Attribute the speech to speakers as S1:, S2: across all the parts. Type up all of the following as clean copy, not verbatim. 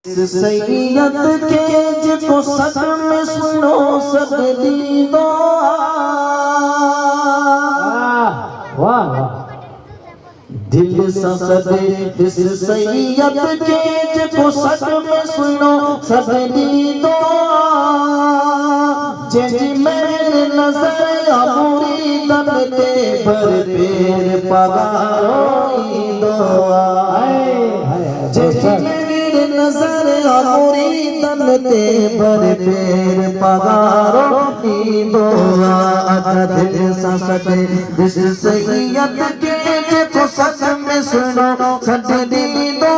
S1: सैयद के जिको सद में सुनो सदली दो। वाह दिल सदे इस सैयद के जिको सद में सुनो सदली दो। जी मेरे नजर अमूरी दम दे भर पेर पगारोई दो। नजर अमूरी दम दे भर पेर पगारो दो। दिल सदे इस सैयद के जिको सद में सुनो सदली दो।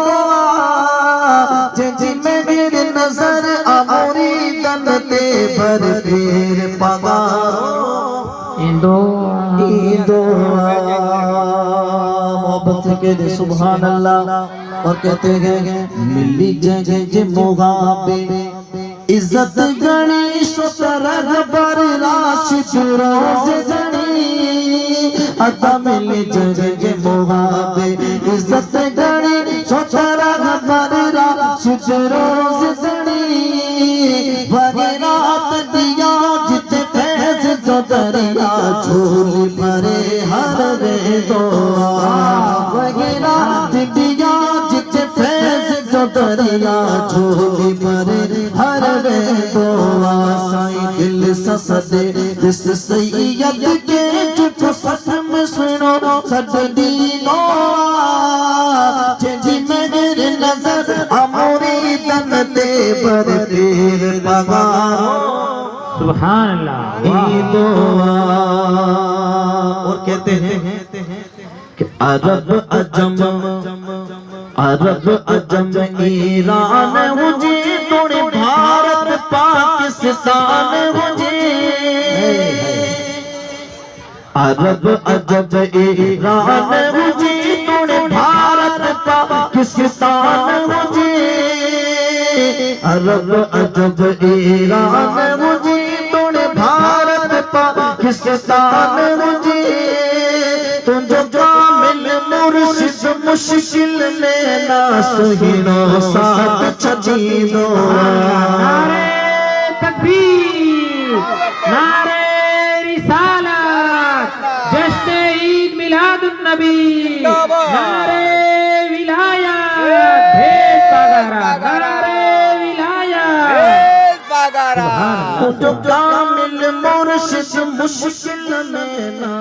S1: जी मेरे नजर अमूरी दम दे भर पेर पगारो दो। मोहब्बत से कह दे सुभान अल्लाह और कहते हैं मिली जगह जे मोगाबे इज्जत गणी सोतर बर राशिद रोज गणी। अदा मिली जगह जे मोगाबे इज्जत गणी सोतर बर राशिद रोज गणी। वगैरात दिया जिते फैज जो दरिया झोली भरे हर रे दो। वगैरात दिया जिते फैज जो दरिया झोली भरे हर रे दो। साईं दिल सदे इस सैयद के जिको सद में सुनो सदली दो। जी मेरे नजर अमूरी दम दे भर पेर पगारो।
S2: सुभान अल्लाह।
S1: और कहते हैं कि अरब अजम ईरान मुझे तोड़े भारत पाकिस्तान मुझे। अरब अजम ईरान मुझे तोड़े भारत पाकिस्तान मुझे। अरब अजब ईरान मुझे तोड़े भारत पाकिस्तान मुझे। तुझो कामिल मुर्शिद मुश्किल में ना सुहिनो साथ छजीनो।
S2: नारे तकबीर, नारे रिसालत, जश्न ईद मिलादुन नबी, नारे विलायत, भेद पगारा, नारे जो कामिल मुर्शिद मुश्किल में ना